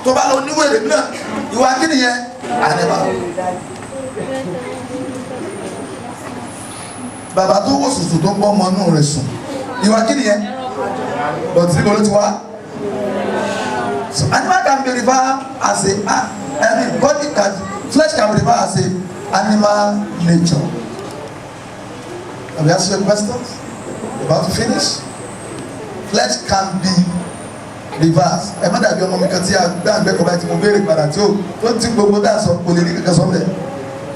tó bá lọ níwèrè náà ìwà kí nìyẹn animal. bàbá tó wò sùsù tó gbọ́ ọmọ inú rẹ̀ sùn ìwà kí nìyẹn bọ̀tí níbo ló ti wá. So animal can be referred as body can, flesh can be referred as a animal nature. Have you asked your questions? About to finish? Flesh can be reversed. Ẹ má dàbí ọmọ mi kan tí a gbé àgbẹ̀ kọ̀ báyìí tí mo béèrè padà tí ó ti gbogbo dá sọ kò lè rí kankan sọ bẹ́ẹ̀.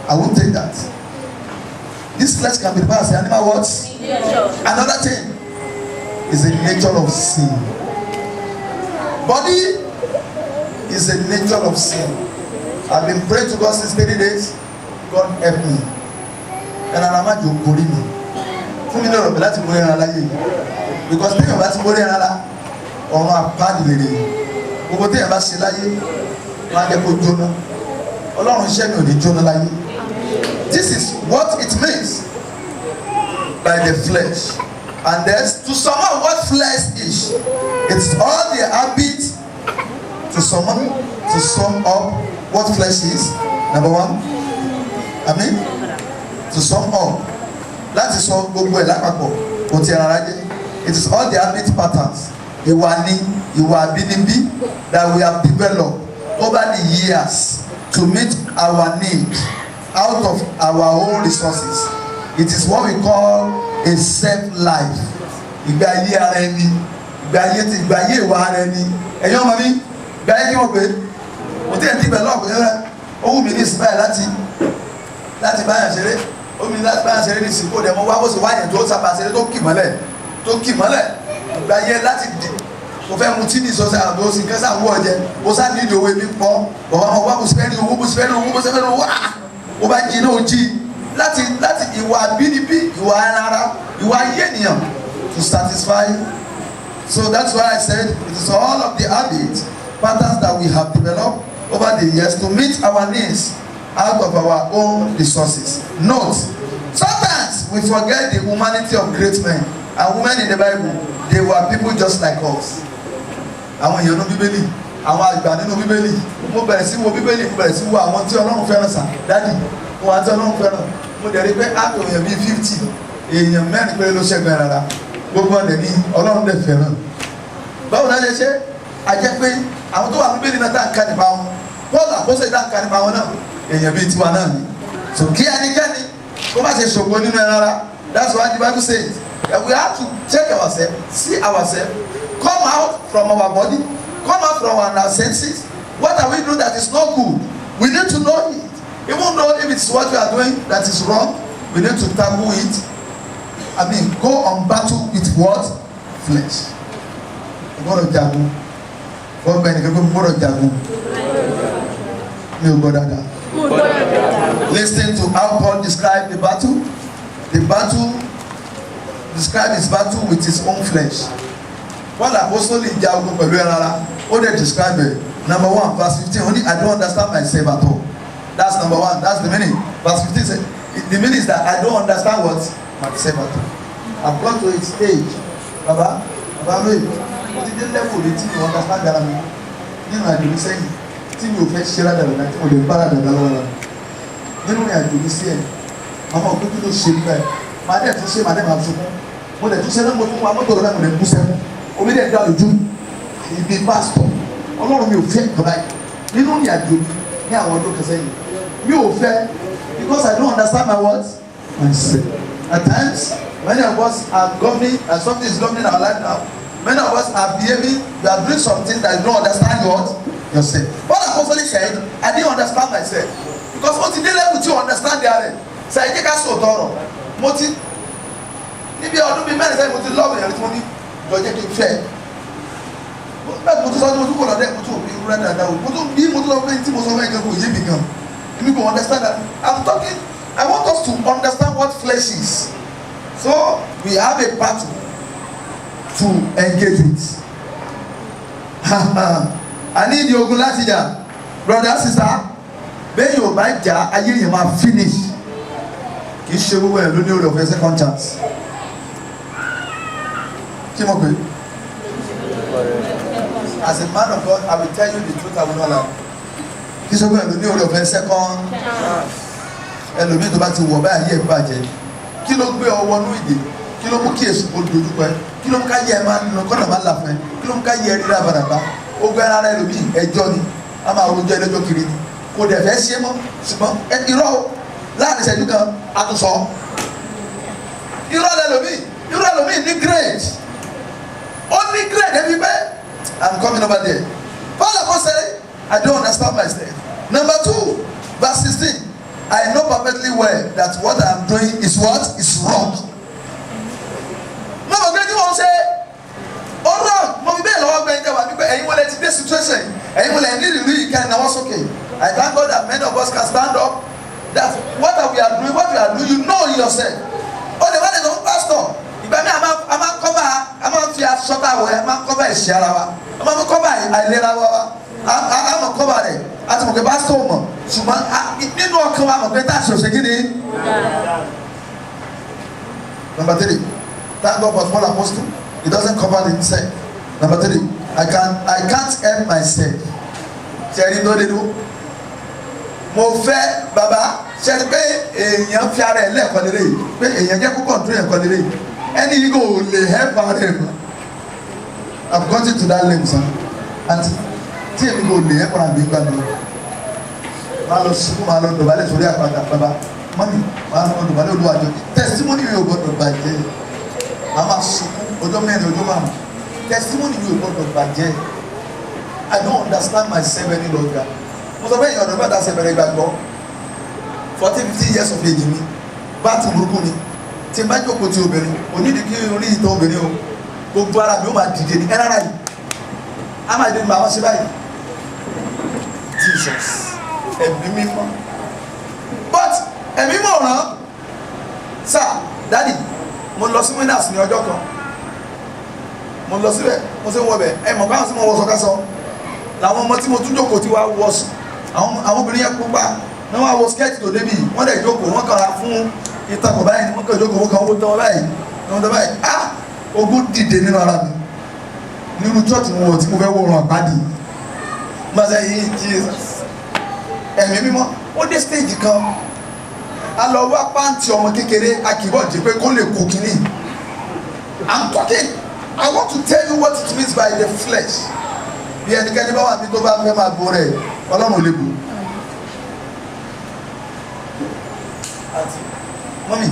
I won't take that. This flesh can be reversed. Animal what? Another thing is the nature of sin. Body is a nature of sin. I've been praying to God since 30 days. God help me. And I'm not going to me. Fún mi lọ́rọ̀ láti borí ẹran láyé yìí. Because téèyàn bá ti borí ẹran lá, ọ̀run àpáàdì lèrè. Gbogbo téèyàn bá ṣe láyé, wọ́n á jẹ́ kó jóná. Ọlọ́run iṣẹ́ mi ò ní jóná láyé. This is what it means by the flesh. And there's to sum up what flesh is. It's all the habit to sum up what flesh is. Number one. To sum up. Láti sọ gbogbo ẹ̀ lápapọ̀ kò tí ara jẹ́. It is all the habit patterns. Ìwà àbínibí that we have developed over the years to meet our need out of our own resources. It is what we call a self-life. Ìgbé ayé ara ẹni, ìgbé ayé ìwà ara ẹni. Ẹ̀yin ọmọ mi, ìgbé ayé kí wọ́n pè é. Mo ti ẹ̀ develop yẹn. Ó wù mí ní ìsìnbáyà láti báyà ṣeré. Ó wù mí láti báyà ṣeré ní ìsìnkú rẹ̀. Mo wá bó ṣe wáyẹ̀ tó sábà ṣeré tó kì mọ́lẹ̀. Ìgbé ayé láti dì. Mo fẹ́ mu tí ní ìsọ̀sẹ̀ àbò òsì kẹ́sà wú ọ̀jẹ̀. Mo sá ní ìdí owó ebi pọ̀. Bọ̀wá mo wá mo sì fẹ́ ní owó. Ó bá jí náà jí. Láti ìwà àbínibí, ìwà ara, ìwà ayé ènìyàn to satisfy. So that's why I said it is all of the habits, patterns that we have developed over the years to meet our needs out of our own resources. Note, sometimes we forget the humanity of great men and women in the Bible. They were people just like us. Àwọn èèyàn nínú Bíbélì, àwọn àgbà nínú Bíbélì, mo bẹ̀rẹ̀ sí wo Bíbélì, mo bẹ̀rẹ̀ sí wo àwọn tí Ọlọ́run fẹ́ràn sà, dádì, mo wà tí Ọlọ́run fẹ́ràn. Mo dẹ̀ rí pé àpò èèyàn bíi 50, èèyàn mẹ́rin péré ló ṣẹ́gun ẹ̀ rárá. Gbogbo ọ̀dẹ̀ ni Ọlọ́run dẹ̀ fẹ́ràn. Báwo náà ṣe? A jẹ́ pé àwọn tó wà ní Bíbélì náà tá à ń ká nípa wọn. Paul àpọ́sẹ̀ tá à ń ká nípa wọn náà. Èèyàn bíi tiwa náà ni. So kí ẹnikẹ́ni kó má ṣe ṣògo nínú ẹ̀ rárá. That's why the Bible says that we have to check ourselves, see ourselves, come out from our body, come out from our senses. What are we doing that is not good? We need to know it. Even though if it's what we are doing that is wrong, we need to tackle it. Go on battle with what? Flesh. Gbọ́dọ̀ jagun. Wọ́n gbẹ́ nìkan pé gbọ́dọ̀ jagun. Mi ò gbọ́dọ̀ dà. Listen to how Paul described the battle. The battle described his battle with his own flesh. Paul apostoli jagun pẹ̀lú ẹran ara. Ó dẹ̀ describe it. Number 1, verse 15. Only I don't understand myself at all. That's number 1. That's the meaning. Verse 15 says, the meaning is that I don't understand what myself at all. I've got to its stage. Baba, mi, mo ti dé level de tí mi understand ara mi. Nínú àjò mi sẹ́yìn, tí mi ò fẹ́ ṣe rádàrú náà, tí mo lè bá rádàrú lọ́wọ́ rẹ̀. Nínú àjò mi sí ẹ̀, ọmọ òkú kí ló ṣe nípa ẹ̀. Màá dẹ̀ tún ṣe, màá dẹ̀ máa sunkún. Mo dẹ̀ tún ṣe náà mo tún wá mọ́tò rẹ̀ mo lè kú sẹ́kún. Omi dẹ̀ dá lójú. Ibi pásítọ̀. Ọlọ́run mi ò fẹ́ ìjọba yìí. Nínú àjò mi ní àwọn ọdún kẹsẹ̀ yìí. Mi ò fẹ́ because I don't understand my words. Myself. At times, many of us are governing, and something is governing our life now. Many of us are behaving, we are doing something that you don't understand yourself. What Apostle said, I didn't understand myself. Because what did they level to understand the other? So I take us to Toro. Moti, níbi ọdún bíi mẹ́rin sẹ́yìn mo ti lọ́ọ̀bù yẹn tí mo ní lọ́jọ́ kí n fẹ́. Bẹ́ẹ̀ mo ti sọ mo tún kọ̀ lọ́dẹ̀ mo tún òbí rẹ̀ dáadáa mo tún bí mo tún lọ pé tí mo sọ fẹ́ gan kò yé mi gan. You go understand that. I want us to understand what flesh is. So we have a battle to engage with. I need the ogun láti jà. Brother, sister, bẹ́ẹ̀ yóò bá jà ayé yẹn máa finish. Kì í ṣe gbogbo ẹ̀ lóní orí ọ̀fẹ́ second chance. Kí mo pè é? as a man of God, I will tell you the truth, I will not lie. Kí sọ pé ẹlòmíì orí ọ̀fẹ́ second ẹlòmíì tó bá ti wọ̀ báyìí ẹ̀ bàjẹ́. Kí ló gbé ọwọ́ nú ìdè? Kí ló mú kí èso kó dojú pẹ́? Kí ló mú ká yẹ ẹ máa nínú kọ́nà máa là fún ẹ? Kí ló mú ká yẹ ẹ rí rábàràbà? Ó gbé ara ẹlòmíì ẹjọ́ ni, a máa rojọ́ ẹlẹ́jọ́ kiri ni. Kò dẹ̀ fẹ́ ṣe mọ́, ṣùgbọ́n irọ́ láàrin ìṣẹ́jú kan a tún sọ. Irọ́ lẹ́lòmíì ní grade. Ó ní grade ẹbí bẹ́ẹ̀. I'm coming over there. Paul Apostle say, I don't understand myself. Number 2, verse 16. I know perfectly well that what I am doing is what? Is wrong. No, but you won't say, oh wrong. Mo be lọ́wọ́ gbẹ nje wa bi pe ẹ̀yin wole ti dey situation. Ẹ̀yin wole ni really can na was okay. I thank God that many of us can stand up. That what we are doing, you know yourself. Oh, the one is on pastor. Ìgbà mi a máa cover fi aṣọ́ta wọ̀ ẹ́ a máa cover ẹ̀ṣẹ̀ ara wa. A máa cover àìlera wa. A máa cover rẹ̀. A ti mọ̀ pé pastor mọ̀. Ṣùgbọ́n nínú ọkàn wa mọ̀ pé tá a ṣòṣe kí ni. Number 3, thank God for Paul Apostle. He doesn't cover himself. Number 3, I can't help myself. Ṣé ẹni tó dé dúró? Mo fẹ́ bàbá ṣe pé èèyàn fi ara ẹ̀ lẹ́ẹ̀kan lérè yìí pé èèyàn jẹ́ kó control ẹ̀kan lérè yìí ẹni yìí kò lè help ara ẹ̀ mọ́. I've got it to that level sir àti tí èmi kò lè help ara mi gbà mí máa lọ sùkú máa lọ dọ̀bálẹ̀ sórí àpáta bàbá mọ́mí máa lọ dọ̀bálẹ̀ olúwàjọ testimony mi ò gbọdọ̀ bàjẹ́ a máa sùkú ọjọ́ mẹ́rin ọjọ́ márùn testimony mi ò gbọdọ̀ bàjẹ́ I don't understand myself any longer. Mo sọ pé èèyàn ọ̀dọ́ mẹ́ta ṣe bẹ̀rẹ̀ ìgbàgbọ́ 40-50 years of age mi báàtì burúkú ni tí n bá jókòó ti obìnrin onídìí kí orí ìtàn obìnrin o gbogbo ara mi ó máa dìde ní ẹ̀rọ yìí á máa dé ní màá ṣe báyìí Jesus ẹ̀mí mímọ́ but ẹ̀mí mọ̀ ràn sir daddy mo lọ sí winners ní ọjọ́ kan mo lọ síbẹ̀ mo ṣe ń wọ bẹ̀ ẹ̀ mọ̀ káwọn sí mo wọ sọ́kásọ làwọn ọmọ tí mo tún jókòó tí wàá wọ sùn àwọn obìnrin yẹn pupa ní wọn wo skẹ́ẹ̀tì tó débi wọ́n lè jókòó wọ́n kàn á fún ìtàkùn báyìí wọ́n kàn jókòó wọ́n kàn owó tán báyìí wọ́n tán báyìí ogún dìde nínú ara mi nínú church wọn tí mo fẹ́ wọ́n àpáàdì gbàgbé yìí Jesus ẹ̀mí mímọ́ ó dé stage kan a lọ wá pàǹtí ọmọ kékeré akíbọ̀dé pé kó lè kó kínní I'm talking I want to tell you what it means by the flesh bí ẹnikẹ́ni bá wà bí tó bá fẹ́ máa bo rẹ̀ ọlọ́run ò lè bò. àti mọ́mí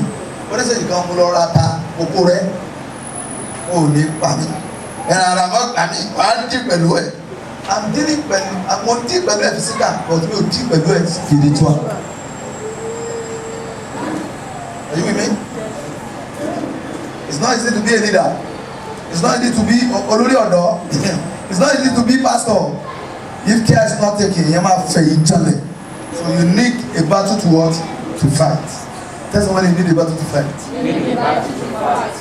oníṣèjì kan mo lọ ra ta oko rẹ̀ ó lè pa mí ẹ̀rọ ara mọ́ pa mí wàá dì pẹ̀lú ẹ̀ I'm dealing pẹ̀lú àwọn dì pẹ̀lú ẹ̀ physical but mi ò dì pẹ̀lú ẹ̀ spiritual. Are you with me? It's not easy to be a leader. It's not easy to be olórí ọ̀dọ́. It's not easy to be pastor if care is not taken. You máa fẹ́ yìí jalè. So you need a battle to what? To fight. Tell someone you need a battle to fight. You need a battle to fight.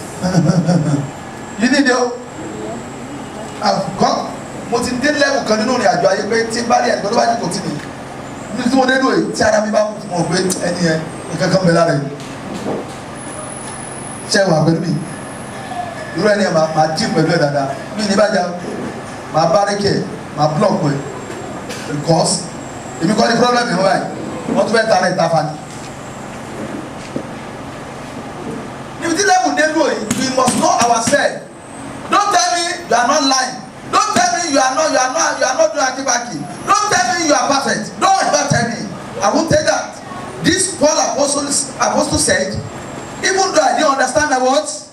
You need it. Mo ti dé level kan nínú ìrìn àjò ayé pé tí n bá rí ẹ̀gbọ́n tó bá ní kò tí mi. Ní tí mo dé lóye tí ara mi bá kú mo pé ẹni yẹn nǹkan kan bẹ lára yìí. Ṣé wà pẹ̀lú mi? Irú ẹni yẹn máa dín pẹ̀lú ẹ̀ dáadáa. Mi ní bá jà máa bárẹ́kẹ̀ máa block ẹ̀ because èmi kọ́ ní problem yẹn wáyé wọ́n tún fẹ́ ta rẹ̀ ta fa ni. Níbi tí lẹ́bùn dé lóyè we must know ourselves. Don't tell me you are not lying. Don't tell me you are not doing akibaki. Don't tell me you are perfect. Don't ever tell me. I won't tell that. This Paul Apostle said, even though I didn't understand the words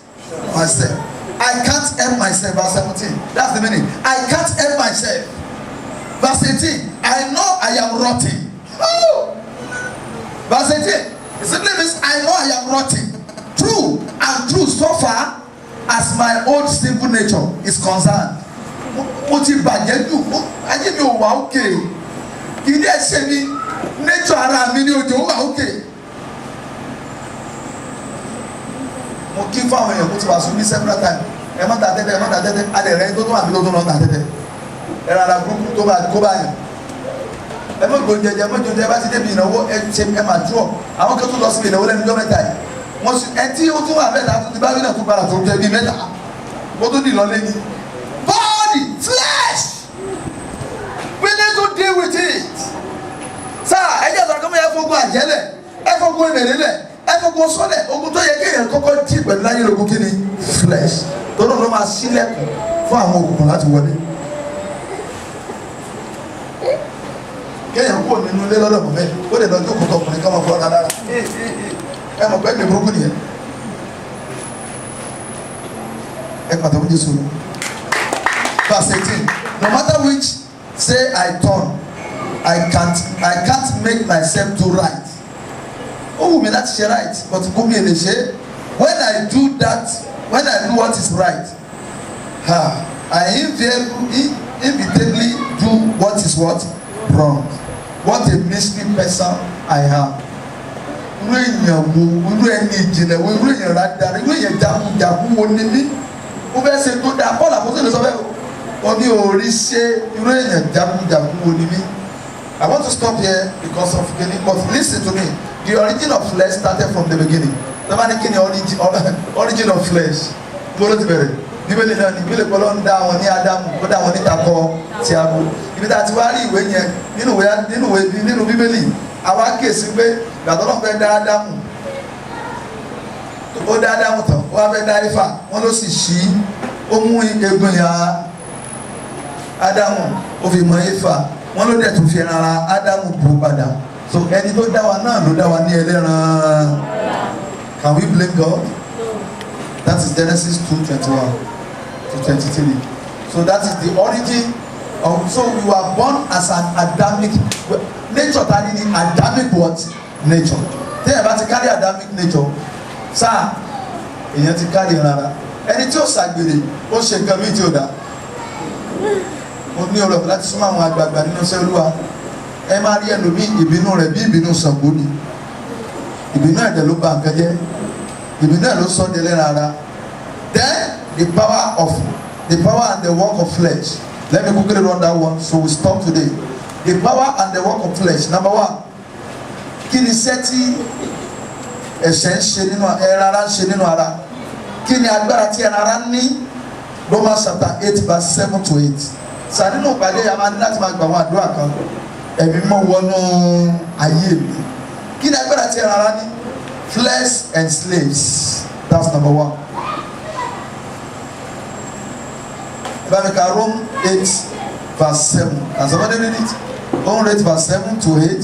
myself, I can't help myself. Verse 17. That's the meaning. I can't help myself. Verse 18. I know I am rotten. Oh! Verse 18. It simply means I know I am rotten. True and true so far as my old sinful nature is concerned. Mo ti bàjẹ́ jù ayé mi ò wà òkè kì í dẹ́ ṣe mi nature ara mi ní òjò wà òkè. Mo kí fáwọn èèyàn kó ti wà sùn ní several times ẹ má ta tẹ́tẹ́ adẹ̀ rẹ tó wà mí tó lọ ta tẹ́tẹ́ ẹ rárá burúkú tó bá kó báyìí ẹ mọ̀ gbòǹjẹjẹ bá ti débi ìnáwó ẹ máa dúró àwọn kan tó lọ sí ìnáwó lẹ́nu ọjọ́ mẹ́ta yìí wọ́n sì ẹ tí ó tún wà mẹ́ta tó ti bá rí náà tó padà tó jẹ́ bí mẹ́ta wọ́n tó dì lọ lẹ́ni body flesh àjẹ́lẹ̀ ẹ fọgbọ́n èmèrè lẹ̀ ẹ fọgbọ́n sọ́lẹ̀ ogun tó yẹ kéèyàn kọ́kọ́ dì pẹ̀lú láyé lógún kí ni flesh tó náà ló máa ṣílẹ̀kùn fún àwọn òkùnkùn láti wọlé. kéèyàn kúrò nínú ilé lọ́dọ̀ mọ̀ bẹ́ẹ̀ ó lè lọ jókòó tó ọkùnrin ká máa fọ́ ọ́nà dára ẹ mọ̀ pé mi burúkú nìyẹn. ẹ pàtàkì Jésù. Verse 18. No matter which say I turn, I can't make myself do right. Ó wù mí láti ṣe right, but kò mi lè ṣe. When I do what is right, I inevitably do what is wrong. What a mystery person I am. Irú èèyàn wo, irú ẹni ìjìnlẹ̀ wo, irú èèyàn rádàrá, irú èèyàn jagunjagun wo ni mí. Ó fẹ́ ṣe tó dáa, Paul àpótí lè sọ bẹ́ẹ̀ o. Ó ní orí ṣe irú èèyàn jagunjagun wo ni mí. I want to stop here because of beginning, but listen to me. The origin of flesh started from the beginning. Never ní kí ni origin of flesh. Gbọ́dọ̀ ti bẹ̀rẹ̀. Bíbélì náà ni Bíbélì pẹ̀lú ń dá àwọn ní Ádámù, ó dá àwọn ní takọ ti abo. Ibi tá a ti wá rí ìwé yẹn nínú Bíbélì, àwa kíyèsí pé gbàtọ́ náà fẹ́ dá Ádámù. Ó dá Ádámù tán, ó wá fẹ́ dá Éfà, wọ́n ló sì ṣí, ó mú egun ya Ádámù, ó fi mọ Éfà, wọ́n ló dẹ̀ tún fi ara Ádámù bò padà. So ẹni tó dá wa náà ló dá wa ní ẹlẹ́ran. Can we blame God? That is Genesis 2:21 to 23. So that is the origin of. So we were born as an Adamic nature. That is Adamic what? Nature. Tell you about carry Adamic nature. Sir, èyàn ti carry rárá. Ẹni tí ó ṣàgbèrè, ó ṣe nǹkan mi tí ó dá. Mo ní ọ̀rọ̀ láti súnmọ́ àwọn àgbààgbà nínú iṣẹ́ Olúwa. Ẹ máa rí ẹlòmíì ìbínú rẹ̀ bí ìbínú Ṣàngó ni. Ìbínú ẹ̀dẹ̀ ló bà nǹkan jẹ́. Ìbínú ẹ̀ ló sọ ọ́ délé rárá. Then the power and the work of flesh. Let me quickly run that one so we stop today. The power and the work of flesh. Number one. Kí ni iṣẹ́ tí ẹ̀ṣẹ̀ ń ṣe nínú ẹran ara ń ṣe nínú ara? Kí ni agbára tí ẹran ara ní? Romans chapter 8 verse 7 to 8. Sàdínú ìpàdé yà máa ní láti máa gbà wọn àdúrà kan. Ẹ̀mí mọ́ wọnú ayé mi. Kí ni agbára tí ẹran ara ní? Flesh and slaves. That's number one. Rome 8 verse 7. Can somebody read it? Rome 8 verse 7 to 8.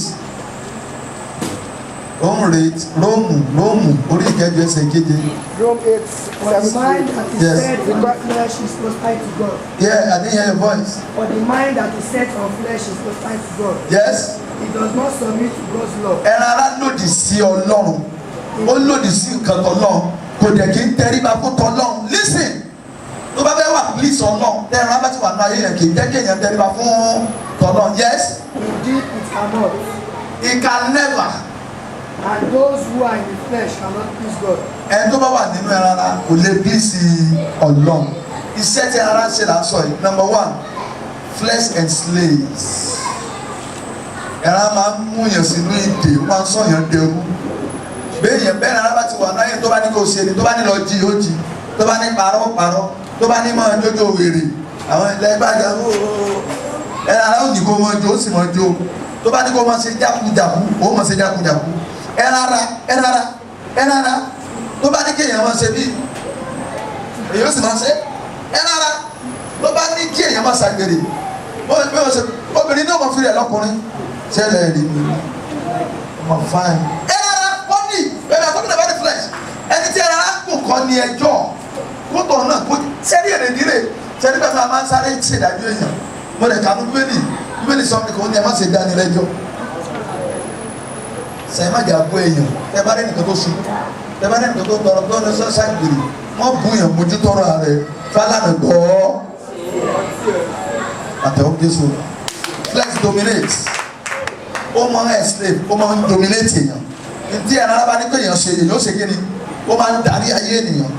Rome 8. Rome. Orí ìkẹjọ ẹsẹ̀ keje. Rome 8 For the mind that is Yes. set on flesh is hostile to God. Yeah, I didn't hear your voice. For the mind that is set on flesh is hostile to God. Yes. It does not submit to God's law. Ẹran ara lòdì sí Ọlọ́run. Ó lòdì sí nǹkan tọ́lọ́run. Kò dẹ̀ kí ń tẹríba fún tọ́lọ́run. Listen. Tó bá fẹ́ wà please Ọlọ́run. Tẹ́ran ara bá ti wà ní ayé yẹn kì í jẹ́ kí èèyàn tẹríba fún tọ́lọ́run. Yes. Indeed, it cannot. It can never. And those who are in the flesh cannot please God. Ẹni tó bá wà nínú ẹran ara kò lè please Ọlọ́run. Iṣẹ́ tí ẹran ara ń ṣe là ń sọ yìí. Number one, flesh and slaves. Ẹran máa ń mú yàn sínú ìdè, ó máa ń sọ yàn dẹrú. Bẹ́ẹ̀yàn bẹ́ẹ̀ ara bá ti wà náà yẹn tó bá ní kó ṣe ni, tó bá ní lọ jí ó jí, tó bá ní parọ́ parọ́, tó bá ní máa jójó wèrè, àwọn ilẹ̀ ìbàjẹ́ ẹran ara ò ní kó máa jó ó sì máa jó, tó bá ní kó máa ṣe jákujàku ó máa ṣe jákujàku. Ẹran ara tó bá ní kéèyàn máa ṣe bí èyí ó sì máa ṣe. Ẹran ara tó bá ní kí èèyàn máa ṣàgbèrè, obìnrin náà máa fi rẹ̀ lọ́kùnrin ṣẹlẹ̀ rí mi ọmọ fáìn. Ẹran ara wọ́n ní bẹ́ẹ̀ àkọ́kọ́ náà bá ní flesh ẹni tí ẹran ara kò kọ́ ní ẹjọ́ kó tọ̀ náà kó sẹ́rí èrè nílé sẹ́rí bẹ́ẹ̀ máa ń sáré ṣèdájọ́ èèyàn. Mo lè kànú bíbélì sọ pé kò ní ẹ má ṣe dání lẹ́jọ́. Sẹ́yìn má jà bú èèyàn ẹ bá rẹ̀ nìkan tó sùn ẹ bá rẹ̀ nìkan tó tọrọ tó lọ sọ́sá ìgbèrè wọ́n bú yàn mójútọ́rọ̀ rẹ̀ fálànà gbọ́ àtẹ̀wọ́ Jésù. Flesh dominates. Ó máa ń enslave, ó máa ń dominate èèyàn. Ntí ẹ̀rọ alábá ní pé èèyàn ṣe èèyàn ó ṣe kí ni? Ó máa ń darí ayé ènìyàn.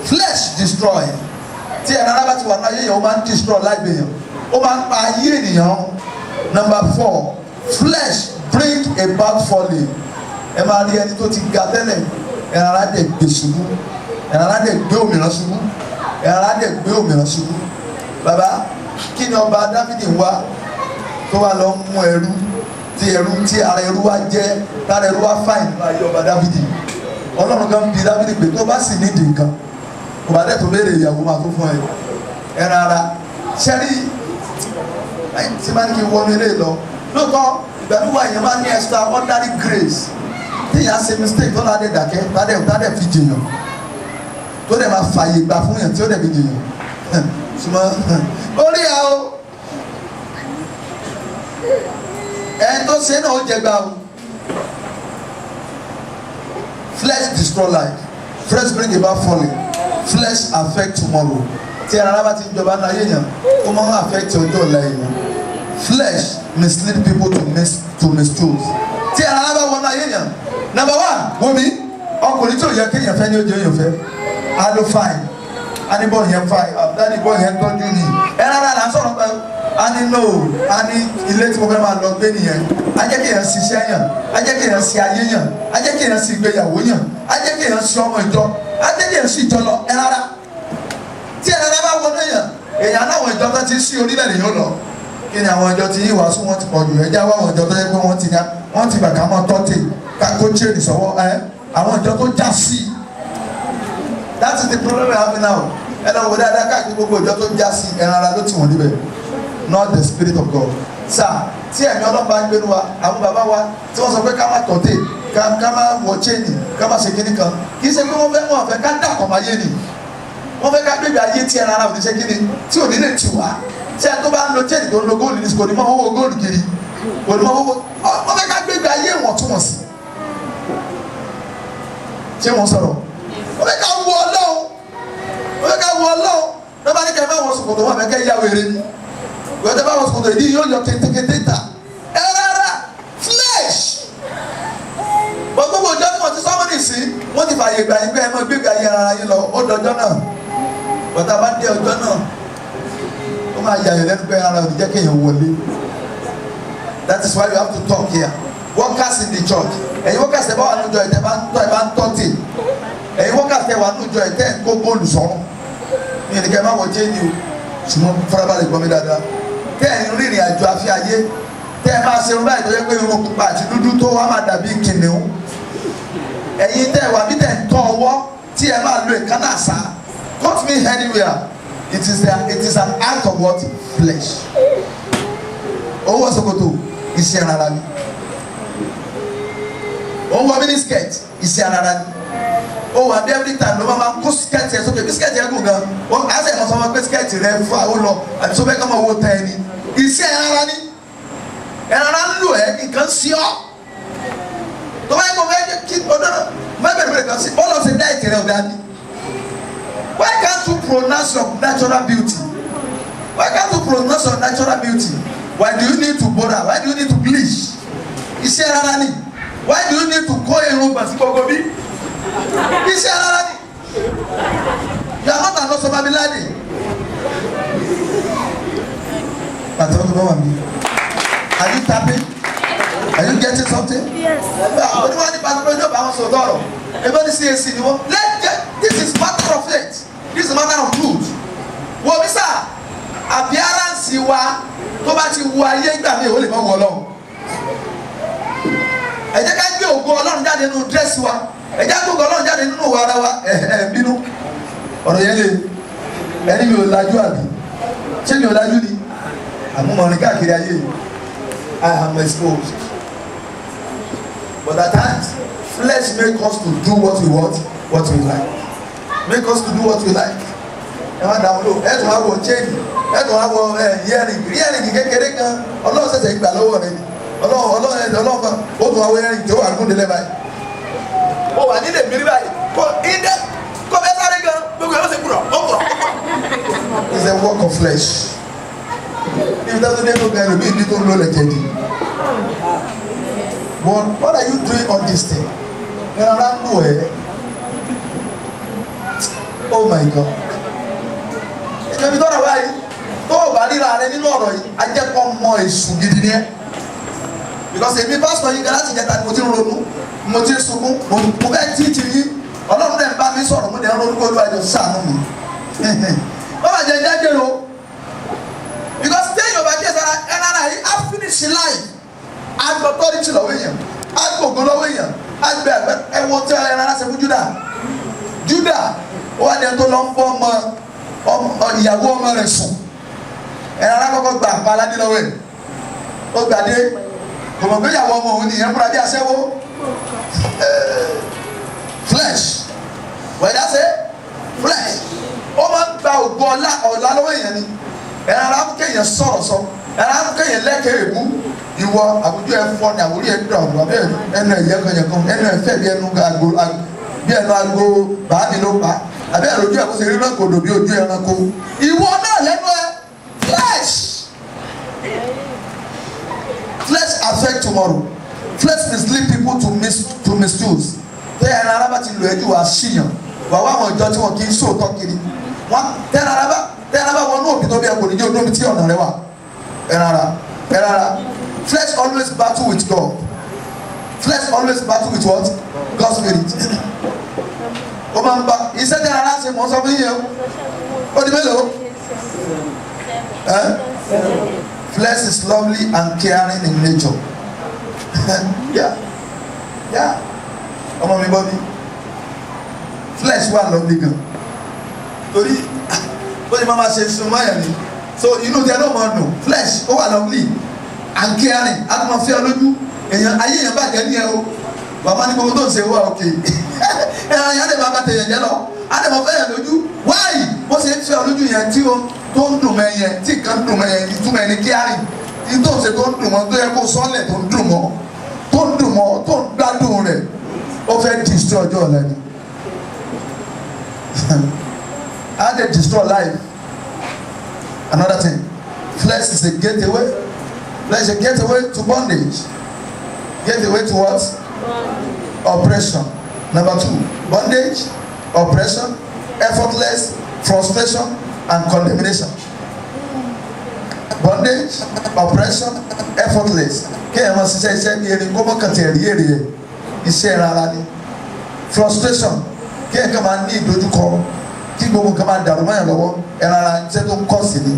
Flesh destroy. Tí ẹ̀rọ alábá ti wà ní ayé èèyàn ó máa ń destroy life èèyàn. Ó máa ń pa ayé ènìyàn. Number 4, flesh bring about falling. Ẹ máa rí ẹni tó ti ga tẹ́lẹ̀, ẹ̀rọ aládé gbé ṣubú, ẹ̀rọ aládé gbé òmìnira ṣubú, ẹ̀rọ aládé gbé òmìnira ṣubú. Bàbá, kí ni ọba Dáfídì wá tó wá lọ mú ẹrú tí ara ẹrú wa jẹ́ tára ẹrú wa fáìn nínú ayé ọba Dáfídì. Ọlọ́run kan bí Dáfídì pé tó bá sì nídìí nǹkan ọba dẹ̀ tó béèrè ìyàwó máa tó fún ẹ rárá. Ṣẹ́rí tí máa ní kí n wọnú ilé lọ lóòótọ́ ìgbàlúwà yẹn máa ní extraordinary grace téèyàn ṣe mistake tó ládé dàkẹ́ tádẹ̀ fi jèèyàn tó dẹ̀ máa fààyè gbà fún yàn tí ó dẹ̀ fi jèèyàn ṣùgbọ́n orí ya o ẹni tó ṣe náà ó jẹ gbà o. Flesh destroy life, flesh bring about falling, flesh affect tomorrow. Tí ara bá ti ń jọba náà yéèyàn ó máa ń affect ọjọ́ ọ̀la èèyàn. Flesh mislead people to mischoose. Tí ara bá wọ náà yéèyàn. Number one, wọ́mi ọkùnrin tí ò yẹ kéèyàn fẹ́ ní ojú èèyàn fẹ́. A ló fine, a ní bọ́ọ̀lù yẹn fine, àbúdá ní bọ́ọ̀lù yẹn tọ́jú ni. Ẹ rárá là ń sọ̀rọ̀ pé a ní no, a ní ilé tí mo fẹ́ máa lọ gbé nìyẹn. A jẹ́ kéèyàn ṣiṣẹ́ yàn, a jẹ́ kéèyàn ṣe ayé yàn, a jẹ́ kéèyàn ṣe ìgbéyàwó yàn, a jẹ́ kéèyàn ṣe ọmọ ìjọ, a jẹ́ kéèyàn ṣe ìjọ lọ. Ẹ rárá tí ẹ rárá bá wọnú èèyàn láwọn ìjọ tó ti sí orílẹ̀ èdè yóò lọ. Kí ni àwọn ìjọ tí ìwàásù wọn ti pọ̀ jù ẹja wá àwọn ìjọ tó yẹ pé wọ́n ti bàkà mọ́ tọ́tì kákó chéèdì sọ́wọ́ àwọn ìjọ tó já sí. That is the problem we have now. Ẹ lọ wò dáadáa káàkiri gbogbo ìjọ tó já sí ẹran ara ló ti wọ̀n níbẹ̀. Not the spirit of God. Sir, tí ẹ̀mí ọlọ́pàá ń gbénu wa àwọn bàbá wa tí wọ́n sọ pé ká má tọ̀tẹ̀ ká má wọ chéènì ká má ṣe kíní kan kì í ṣe pé wọ́n fẹ́ ká dàpọ̀ máa yé ni. Wọ́n fẹ́ ká gbégbé ayé tí ẹran ara ò ní ṣe kíni tí ò ní lè tì wá. Tí ẹ tó bá ń lo chéènì tó ń lo góòlù ní kò ní mọ owó góòlù kiri kò ní mọ owó. Wọ́n fẹ́ ká gbégbé ayé ìwọ̀ntúnwọ̀nsì. Ṣé wọ́n sọ̀rọ̀? Wọ́n fẹ́ ká wọ Ọlọ́run. Wọ́n fẹ́ ká wọ Ọlọ́run. Lọ́ba ní kẹ́ máa wọ ṣòkòtò wọn fẹ́ kẹ́ yá wèrè ni. Wọ́n tẹ́ bá wọ ṣòkòtò ìdí yóò yọ kétékété ta. Ẹ rárá flesh. Gbogbo ọjọ́ tí wọ́n ti sọ́mọ́ nìsí wọ́n ti fààyè gbà yín pé ẹ máa gbégbé ayé ara yín lọ ó dọjọ́ náà. Bọ̀dá bá dé ọjọ́ náà ó máa yà yín lẹ́nu pé ara ò ní jẹ́ kéèyàn wọlé. That is why you have to talk here. Workers in the church. Ẹ̀yin workers tẹ́ bá wà níjọ ìtẹ́ bá ń tọ́tì. Ẹ̀yin workers tẹ́ wà níjọ ìtẹ́ ń kó góòlù sọ́run. Mi ò ní kẹ́ máa wọ chéènì o. Ṣùgbọ́n farabalẹ̀ gbọ́ mi dáadáa. Tẹ́ ẹ̀ ń rìnrìn àjò àfi ayé. Tẹ́ ẹ máa ṣe irun báyìí tó yẹ pé irun pupa àti dúdú tó wá máa dàbí kìnìún. Ẹ̀yin tẹ́ wà bí tẹ́ ń tọ́ ọwọ́ tí ẹ máa lo ìkànnà àṣà. Cut me anywhere. It is an act of what? Flesh. Owó ṣòkòtò iṣẹ́ ara ni. Owó mini skirt iṣẹ́ ara ni. Owó àbí every time ló máa kó skirt yẹn sókè bí skirt yẹn gùn gan. Wọ́n á sẹ̀ mọ́ sọ wọn pé skirt rẹ̀ fún àwọn lọ àti sọ fẹ́ kọ́ máa wo tẹ́ ẹni. Iṣẹ́ ara ni. Ẹ̀rọ ń lò ẹ́ nǹkan sí ọ́. Tó bá yẹ kó fẹ́ kí ọdún náà mẹ́bẹ̀rẹ̀ kan sí bọ́ọ̀lù ọ̀sẹ̀ dá ìkẹrẹ ọ̀dà ni. Why can't you pronounce your natural beauty? Why can't you pronounce your natural beauty? Why do you need to bother? Why do you need to bleach? Iṣẹ́ rárá ni. Why do you need to kó irun gbà sí gbogbo bí? Iṣẹ́ rárá ni. You are not an Osama bin Laden. Pàtó tó bá wà mí. Are you tapping? Are you getting something? Yes. Oníwà ní pàtó ìjọba àwọn sọ̀tọ̀ ọ̀rọ̀. Ẹgbẹ́ ní CAC ni wọ́n. This is matter of faith. This is matter of truth. Wọ́n mi sá appearance wa tó bá ti wu ayé gbà mí ò lè mọ̀ wọ́ lọ́wọ́. Ẹ jẹ́ ká gbé ògo Ọlọ́run jáde nínú dírẹ́sì wa. Ẹ jẹ́ gbogbo Ọlọ́run jáde nínú ìwà ara wa. Bínú. Ọ̀rọ̀ yẹn lè ẹni mi ò lajú àbí. Ṣé mi ò lajú ni? Àmúmọ̀rin káàkiri ayé yìí. I am exposed. But at times, flesh make us to do what we want, what we like. Make us to do what we like. Ẹ máa dàwọn lò, ẹ tún wá wọ chain, ẹ tún wá wọ earring kékeré kan, Ọlọ́run ṣẹ̀ṣẹ̀ gbà lọ́wọ́ rẹ ni. Ọlọ́run ó tún wá wọ earring tó wà gúndínlẹ̀ báyìí. Ó wà nílẹ̀ mìíràn báyìí, kó bẹ́ẹ̀ sáré gan, gbogbo ẹ̀ ló ṣe kúrọ̀, ó kúrọ̀. It's a work of flesh. If that's the name of God, we need to know like it. But what are you doing on this thing? You're around nowhere. Oh my God. Ìjọba ìtọ́ra wáyé tó o bá ríra rẹ nínú ọ̀rọ̀ yìí, a jẹ́ kó mọ èṣù gidi ni ẹ́. Because èmi pásítọ̀ yìí gan láti jẹta ni mo ti ń ronú, mo ti ń sunkún, mo fẹ́ tíìtì yìí, Ọlọ́run dẹ̀ ń bá mi sọ̀rọ̀, mo dẹ̀ ń ronú kó Olúwa jọ ṣàánú mi. Bọ́lá jẹ jẹ́jẹ́ lo. Because staying over here, and I have finished life. I agbọ tọ́lítì lọ́wọ́ èèyàn agbògo lọ́wọ́ èèyàn agbẹ ẹwọ tí ẹran aláṣẹ fún Júdà ó wà ní ẹni tó lọ ń bọ́ ọmọ ìyàwó ọmọ rẹ̀ sùn ẹran alákọ̀ọ́kọ́ gbà pa aládé lọ́wọ́ ẹ̀ ó gbàdé kò mọ̀ pé ìyàwó ọmọ òun nìyẹn múra bí aṣẹ́wó flesh wẹ̀dá ṣe flesh ó máa ń gba ògo ọ̀la lọ́wọ́ èèyàn ni ẹran alákọ̀ọ́kọ́ èèyàn sọ̀rọ̀ sọ ẹran alákọ̀ọ́kọ́ èèyàn lẹ́kẹ̀ẹ́ èmú ìwọ àbújọ ẹ̀fọ́ ni àwòrí ẹ̀ dùn àwọn ẹnu ẹ̀yẹ kan ẹnu ẹ̀fẹ́ bí ẹnu aago bàámi ló pa àbí ẹ̀rọ ojú ẹ̀ kó ṣe rí náà kòdò bí ojú ẹranko ìwọ náà lẹ́nu ẹ flesh affect tomorrow flesh mislead people to misuse tẹ ẹran araba ti lo ẹjú wa ṣìyàn wà wá àwọn ìjọ tí wọn kì í sòótọ́ kiri wọn tẹ ẹran araba wọn ní òbí tó bí ẹ kò ní jẹ́ olómi tí ọ̀nà rẹ wà ẹran ara flesh always battle with God flesh always battle with what? God's spirit o máa ń bá iṣẹ́ tẹ ẹran ara ṣe mọ́ sọ fún yín o di mélòó flesh is lovely and caring in nature yeah ọmọ mi bọ́ mi flesh wà lovely gan torí bó ṣe máa ṣe sun máyà ni so inú tẹ ló máa dùn flesh ó wà lovely and caring a tún máa fi ọ lójú èèyàn ayé èèyàn bàjẹ́ ní ẹ o bàbá ní gbogbo tó ń ṣe wà òkè ẹ̀ràn yẹn á lè máa bá tẹ̀yẹ̀ jẹ́ lọ á lè máa fẹ́ yẹn lójú wáyì bó ṣe ń fi ọ lójú yẹn tí ó tó ń dùn mẹ́ yẹn tí nǹkan dùn mẹ́ yẹn ìtumọ̀ ẹni caring tí tó ń ṣe tó ń dùn mọ́ tó yẹ kó sọ́lẹ̀ tó ń dùn mọ́ tó ń gbádùn rẹ̀ ó fẹ́ destroy ọjọ́ ọ̀la ni how they destroy life. Another thing, flesh is a gateway. Flesh is a gateway to bondage. Gateway to what? Oppression. Number 2, bondage, oppression, effortless, frustration, and condemnation. Bondage, oppression, effortless. Kéèyàn máa ṣiṣẹ́ iṣẹ́ ní erin kó mọ́ kàn tẹ̀ rí èrè ẹ̀ iṣẹ́ rárá ni. Frustration, kéèyàn kàn máa ní ìdojúkọ kí gbogbo nǹkan máa dàrú mọ́yàn lọ́wọ́ ẹ̀rọ ara iṣẹ́ tó ń kọ́ sí ni.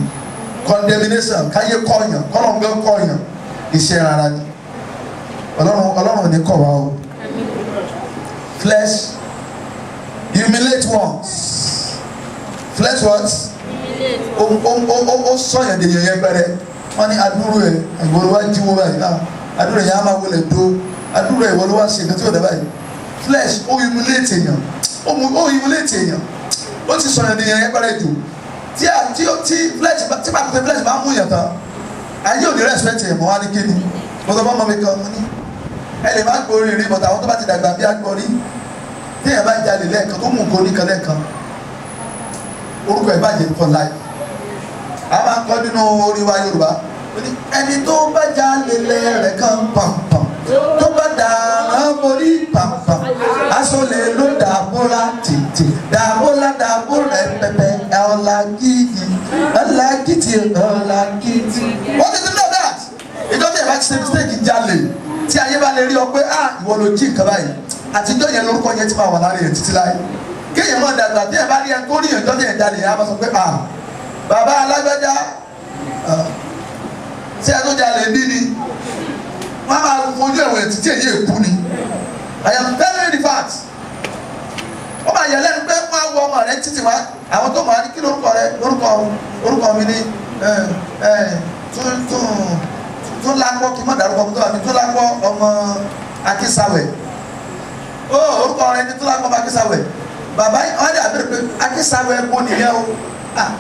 Condemnation, káyé kọ́ọ̀yàn kọ́lọ́ǹgẹ́ kọ́ọ̀yàn iṣẹ́ rárá ni. Ọlọ́run ò ní kọ̀ wá o. Flesh humiliate once. Flesh what? Ó sọ̀yàn dè yẹn gbẹrẹ. Wọ́n ní adúrú ẹ̀ ìwọ́n wá jíwó báyìí náà adúrú ẹ̀ yẹn á máa wọlé dó adúrú ẹ̀ ìwọ́n wá ṣe nǹkan tí yóò dá báyìí. Flesh ó humiliate èèyàn ó humiliate èèyàn ó ti sọ̀yàn dè yẹn gbẹrẹ jù tí flesh tí pàtàkì flesh bá mú yàn tán ayé ò ní respect ẹ̀ mọ́ wá ní kíni mo sọ fún ọmọ mi kan mo ní ẹ lè má gbórí rí bọ́tà àwọn tó bá ti dàgbà bí agbọ́rí téèyàn bá jalè lẹ́ẹ̀kan tó mú nǹkan oníkan lẹ́ẹ̀kan orúkọ ẹ̀ bàjẹ́ for life. A máa ń kọ́ nínú orí wa Yorùbá ẹni tó bá jalè lẹ́ẹ̀kan pàmpàm tó bá dàrán borí pàmpàm aṣọlẹ̀ ló dàbóra tètè dàbóra pẹpẹ ọ̀làgìtì. What is the know that? Ìjọba ìbá ti ṣe mistake jalè tí ayé bá lè rí ọ pé ìwọ ló jí nǹkan báyìí àtijọ́ yẹn lórúkọ yẹn ti máa wà lára yẹn títí láyé kéèyàn máa dàgbà tí ẹ bá rí ẹ tó rí yẹn jọ́jọ́ yẹn jalè yẹn á máa sọ pé bàbá alágbájá tí ẹ tó jalè bí ni wọ́n máa fojú ẹ̀wọ̀n títí èyí èkú ni I am telling you the fact ó máa yẹ lẹ́nu pé wọ́n á wọ ọmọ rẹ títí wá àwọn tó máa ní kí lórúkọ rẹ orúkọ mi ní tó lápọ̀ kí n má dárúkọ mi tó wà ní tó lápọ̀ ọmọ Akínsàwẹ̀ orúkọ rẹ ní tó lápọ̀ ọmọ Akínsàwẹ̀ bàbá wọn dà bẹ̀rẹ̀ pé Akínsàwẹ̀ kò nìyẹn o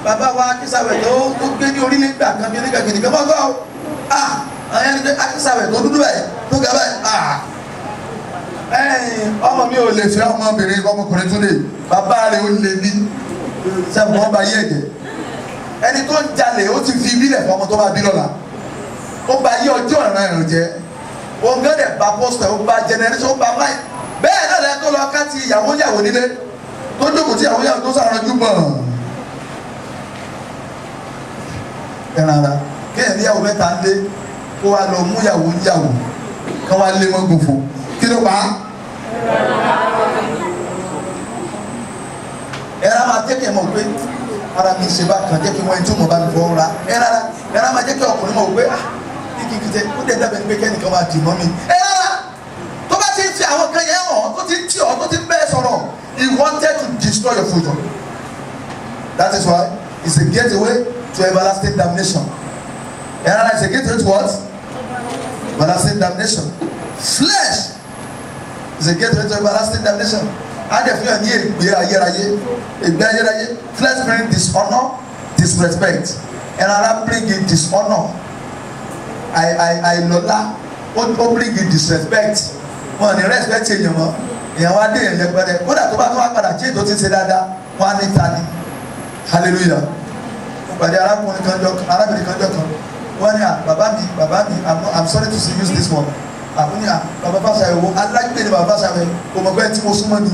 bàbá wa Akínsàwẹ̀ tó gbé ní orílẹ̀ gbà kan bí onígbà gidi kan mọ́gọ́ o àwọn yẹn ní pé Akínsàwẹ̀ tó dúdú báyìí tó ga báyìí ọmọ mi ò lè fẹ́ ọmọbìnrin ọmọkùnrin tó lè bàbá rẹ̀ ó lè ní sẹ́fún ọba yé ẹ̀jẹ̀ ẹni tó ń jalè ó ti fi bílẹ̀ fún ọmọ tó bá bí lọ́la ó ba yí ọjọ́ ìran ẹ̀rọ jẹ́ òun gẹ́gẹ́ bá pọ́sítọ̀ ó ba jẹnẹrẹ́sì ó ba máì bẹ́ẹ̀ náà lẹ́yìn tó lọ ká ti ìyàwó nílé tó jókòó tí ìyàwó tó sàrànjú bọ̀ ẹ̀ràn ara kéèyàn níyàwó mẹ́ta ń lé kó wa lọ mú ìyàwó kán wá lé mọ́gùn fún kí ló pa á. ẹ̀ràn máa jẹ́ kí ẹ mọ̀ pé ara mi ṣe bá kan jẹ́ kí wọ́n ẹni tó mọ̀ bá mi fọ́ ra ẹ̀ràn máa jẹ́ kí ọkùnrin mọ̀ pé ní kí n tẹ ó dẹ̀ dábẹ́ ní pé kẹ́nìkan máa dì mọ́ mi. ẹ rárá tó bá ti ń fi àwọn kan yẹn hàn tó ti ń tì ọ́ tó ti ń bẹ́ẹ̀ sọ̀rọ̀ he wanted to destroy your future. That is why it's a gateway to everlasting damnation. ẹ rárá it's a gateway to what? Everlasting damnation. Flesh is a gateway to everlasting damnation. Adefun ni ègbé ayérayé, ègbé ayérayé. Flesh bring dishonor, disrespect. Ẹ̀rara bring in dishonor. Àìlọ́lá ó bring in disrespect. Wọ́n ní respect èèyàn mọ́. Èèyàn wá dé èèyàn yẹpẹrẹ. Kódà tó bá tó wá padà jí ètò tí ń ṣe dáadáa, wọ́n á ní ta ni. Hallelujah. Mo pàdé arábìnrin kan kan. Wọ́n ní bàbá mi, I'm sorry to use this one. Àbúni bàbá Fáṣàwẹ̀ wo alágbèrè bàbá Fáṣàwẹ̀ òmùgbẹ́ tí mo súnmọ́ ni.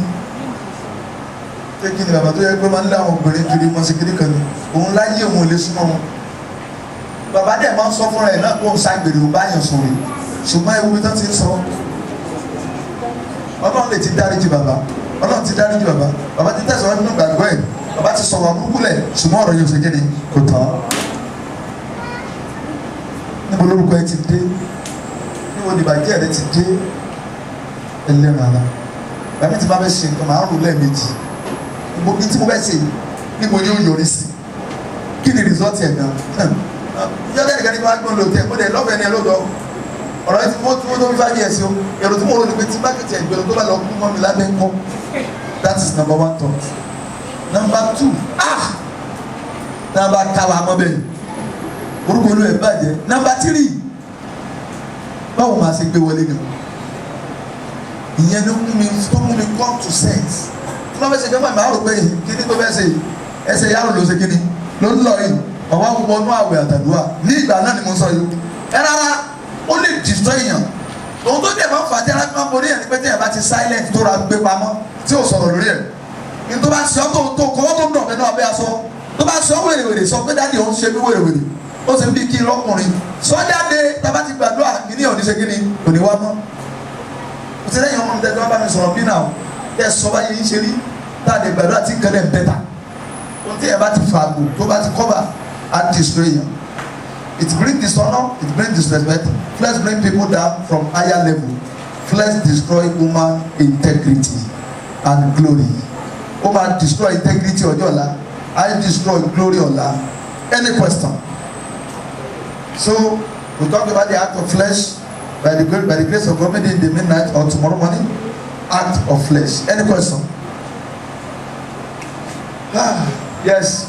Pé kí ni bàbá tó yẹ pé máa ń lé àwọn obìnrin kiri mọ́ sí kiri kan ni òun láyé òun ò lè súnmọ́ wọn. Bàbá dẹ̀ máa ń sọ fúnra ẹ̀ náà kó ń ṣàgbèrè òun bá yàn sọ̀rọ̀ ṣùgbọ́n ewu mi tán ti ń sọ. Ọlọ́run lè ti dáríjì bàbá Ọlọ́run ti dáríjì bàbá ti tẹ̀sán nínú gbàgbọ́ ẹ̀ bàbá ti sọ̀rọ̀ àbúkú lẹ̀ ṣùgbọ́n ọ̀rọ̀ yóò ṣe kéde kò tán. Níbo lórúkọ ẹ ti dé? Níbo ni ìbàjẹ́ rẹ ti dé? Ẹlẹ́ran ara. Bàbá mi ti bá fẹ́ ṣe nǹkan máa ń rò lẹ́ẹ̀mejì. Níbo ní tí mo fẹ́ ṣe yìí níbo ni ó yọrí sí? Kí ni rìsọ́ọ̀tì ẹ̀ gan? Ìjọba ẹnìkan ní wọ́n á gbọ́n lò tẹ̀ kó dẹ̀ lọ́fẹ̀ẹ́ ni ẹ ló lọ. Ọ̀rọ̀ yẹn tí mo tó fi 5 years o. Èrò tí mo rò ní pé tí bákẹ́tì ẹ̀gbẹ́rún tó bá lọ kú mọ́ mi lábẹ́ ńkọ́. That is number 1 thought. Number 2, tá a bá ká wa mọ́ bẹ́ẹ̀ orúkọ olú ẹ̀ bàjẹ́. Number 3, báwo máa ṣe gbé wọlé gan? Ìyẹn ló mú mi come to sense. Tí wọ́n fẹ́ ṣe gbẹ́mọ̀ ìmáà rò pé kíní tó fẹ́ ṣe ẹsẹ̀ yàrá ló ṣe kíní ló ń lọ yìí ọ̀wá wọnú àwẹ̀ àtàdúrà ní ìgbà náà ni mo sọ yìí. Ẹ rárá ó lè destroy èèyàn. Òun tó dẹ̀ máa ń fà á tí arákùnrin máa ń borí ẹ̀ ní pé tí ẹ̀ bá ti silent tó ra gbé pamọ́ tí ò sọ̀rọ̀ lórí ẹ̀. Ní tó bá ṣe ọ́ tó kọ́wọ́ tó ń dọ̀ nínú abẹ́ aṣọ tó bá ṣe ọ́ wèrèwèrè sọ pé dáàdi òun ṣe mí wèrèwèrè ó ṣe bí kí lọ́kùnrin sọ́jáde tábà ti gbàdúrà kíní òní ṣe kíní òní wá mọ́. Mo ti lẹ́yìn ọmọ mi tẹ́tí wọ́n bá mi sọ̀rọ̀ bí náà tẹ́ sọ bá yẹn ń ṣe rí táàdé gbàdúrà tí nǹkan dẹ̀ ń bẹ́ta. Ó tí ẹ̀ bá ti fàgò tó bá ti cover á destroy yẹn. It brings dishonor, it brings disrespect. Flesh bring people down from higher level. Flesh destroy human integrity and glory. Ó máa destroy integrity ọjọ́ ọ̀la. I destroy glory ọ̀la. Any question? So we talk about the act of flesh by the grace of God, maybe in the midnight or tomorrow morning. Act of flesh. Any question? Yes.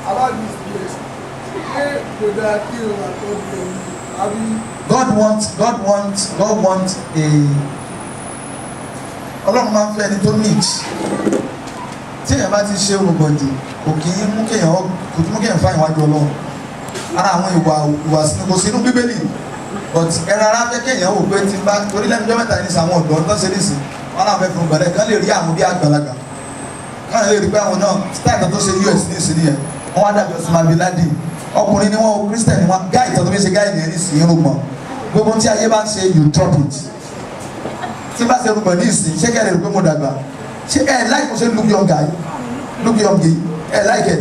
About this place, God wants a Ọlọ́run máa ń fẹ́ ẹni tó neat. Tí èèyàn bá ti ṣe olùgbọ̀njù kò kì í mú kéèyàn fáyìn wájú Ọlọ́run. Ara àwọn ìwà sínú kò sínú Bíbélì. But ẹ̀rọ ara fẹ́ kéèyàn wò pé ti bá torí lẹ́nu ọjọ́ mẹ́ta ní sàwọn ọ̀dọ́ tó ṣe nísìn. Wọ́n náà fẹ́ fún gbẹ̀rẹ̀ kán lè rí àwọn bí àgbàlagbà. Kán lè rí pé àwọn náà style tó ṣe US ní ìsìn nìyẹn. Wọ́n wá dàbí Osama bin Laden. Ọkùnrin ni wọ́n Christian ni wọ́n gáì tó fi ṣe gáì nìyẹn ní ìsìn irúgbọ̀n. Gbogbo tí ayé bá ń ṣe you drop it. Tí bá ṣe irúgbọ̀n ní ìsìn ṣé kẹ́lẹ́ rẹ̀ pé mo dàgbà. Ṣé ẹ láì mo ṣe look young guy? Look young guy. Ẹ láì kẹ́.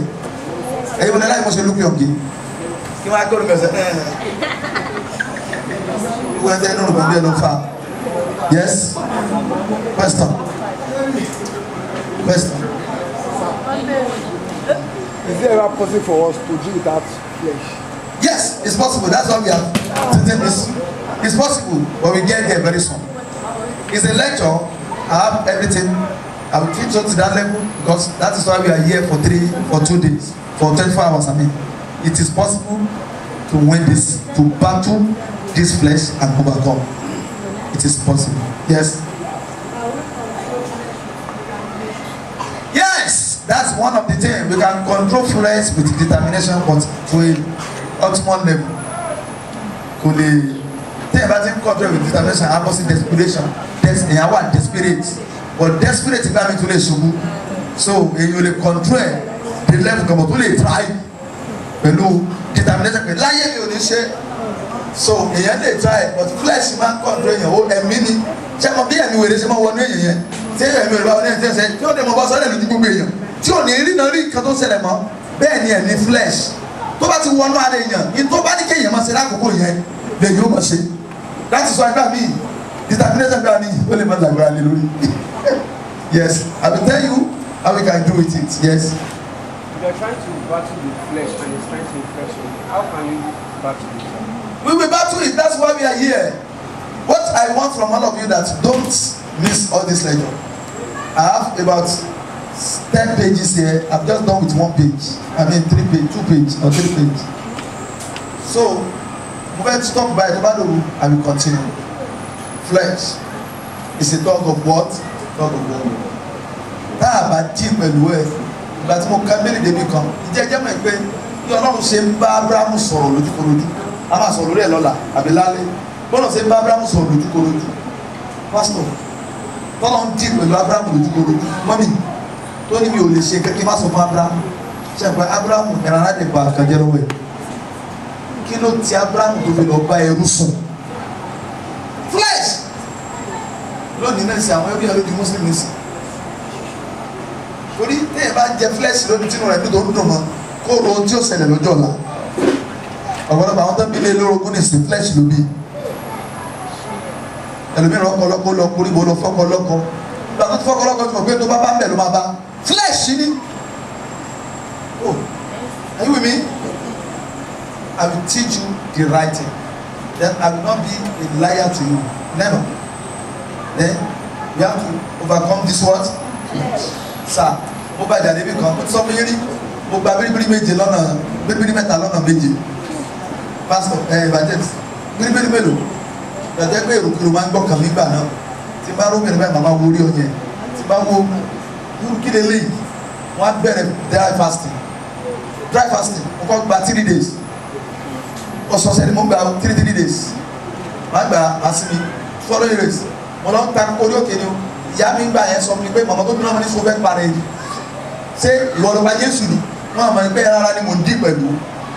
Ẹ̀yin mo ní láì mo ṣe look young guy. Kí wọ́n á kọ́ olùkọ́ sẹ́ wọ́n ẹ̀dẹ́ inú rẹ̀ bí ẹnu fa. Yes? Question. Is there ever possible for us to do without flesh? Yes, it's possible. That's why we are teaching this. It's possible, but we get there very soon. It's a lecture. I have everything. I will teach you to that level because that is why we are here for 2 days, for 24 hours. I mean, it is possible to win this, to battle this flesh and overcome. It is possible. Yes. Yes, that's one of the things. We can control flesh with determination, but to an ultimate level. Could the thing about control with determination, I must see desperation. I want desperate, but desperate is coming to the sugar. So you will control the level. Come to the try. Pẹ̀lú determination. Láyé mi ò ní ṣe. So èyàn lè try, but flesh máa ń control èyàn. Ó ẹ̀mí ni. Ṣé mo bí ẹ̀mí wèrè ṣe máa wọnú èyàn yẹn? Tí ẹ̀mí wèrè bá wọnú èyàn tí ẹ̀sẹ̀ tí ó dé mo bá sọ́dẹ̀ lójú gbogbo èyàn. Tí ò ní rí náà rí nǹkan tó ṣẹlẹ̀ mọ́. Bẹ́ẹ̀ ni ẹ̀mí flesh. Tó tó bá ti wọnú ara èèyàn ní tó bá ní kéèyàn máa ṣe lákòókò yẹn lè yóò máa ṣe láti sọ ẹgbẹ́ mi determination gbà mí ó lè má lágbára lé lórí. Yes, I will tell you how we can do with it. Yes. You are trying to battle the flesh and it's trying to influence you. How can you battle it? We will battle it. That's why we are here. What I want from all of you that don't miss all this lecture. I have about 10 pages here. I've just done with 1 page. I mean 3 page, 2 page or 3 page. So, we will stop by the battle and we continue. Flesh is a dog of what? Dog of war. Tá a bá dín pẹ̀lú ẹ̀, ìgbà tí mo ka mẹ́rin débi kan, ìjẹ́jẹ́ mọ̀ pé bí Ọlọ́run ṣe ń bá Ábúráhámù sọ̀rọ̀ lójúkorojú, a máa sọ̀rọ̀ lórí ẹ̀ lọ́la àbí lálẹ́. Bọ́lá ṣe ń bá Ábúráhámù sọ̀rọ̀ lójúkorojú. Pásítọ̀, tọ́lọ́ ń dín pẹ̀lú Ábúráhámù lójúkorojú. Mọ́mì, tó ní mi ò lè ṣe kékeré má sọ fún Ábúráhámù. Ṣé àpẹ Ábúráhámù ẹ̀rọ aládé pa àkànjẹ́ lọ́wọ́ ẹ̀? Kí ló ti Ábúráhámù tó fi lọ bá ẹrú sùn? Flesh! Lónìí náà ṣe àwọn ẹbí ẹ̀rọ di Muslim nìsí. Torí téèyàn bá jẹ flesh lónìí tínú rẹ̀ nítorí dùn mọ́ kó ro ohun tí ó ṣẹlẹ̀ lọ́jọ́ ọ̀la. Ọ̀pọ̀lọpọ̀ àwọn tó ń bilé lórogún nìsí flesh ló bí. Ẹlòmíràn ọkọlọ́kọ lọ kórìbó lọ fọ́kọlọ́kọ. Ìgbà tó ti fọ́kọlọ́kọ tí mo gbé tó bá bá ń bẹ̀ ló máa bá. Flesh ni. Oh, are you with me? I will teach you the right thing. Then I will not be a liar to you. Never. Then we have to overcome this what? Sir, mo bá ìdàdé bí kan, mo ti sọ fún yín rí, mo gba bíríbírí méje lọ́nà, bíríbírí mẹ́ta lọ́nà méje. Pastor, evangelist, bíríbírí mélòó? Ìgbàjẹ́ pé èròkèrò máa ń gbọ́ kàn mí gbà náà. Tí bá rú mẹ́rin báyìí, màmá wo orí ọyẹ. Tí bá wo irú kí lélẹ́yìí, wọ́n á bẹ̀rẹ̀ dry fasting. Dry fasting, mo kọ́ gba 3 days. Ọ̀sọ̀ọ̀sẹ̀ ni mo gba 3 days. Màá gba àsìmí, following race. Mo lọ ń ta orí òkè ni o. Ìyá mi ń gbà yẹn sọ fún mi pé màmá tó bí náà mo ní sọ fẹ́ parẹ́ yìí. Ṣé ìwọ ló bá Jésù ni? Wọ́n àmọ́ ẹgbẹ́ rárá ni mo ń dì pẹ̀lú.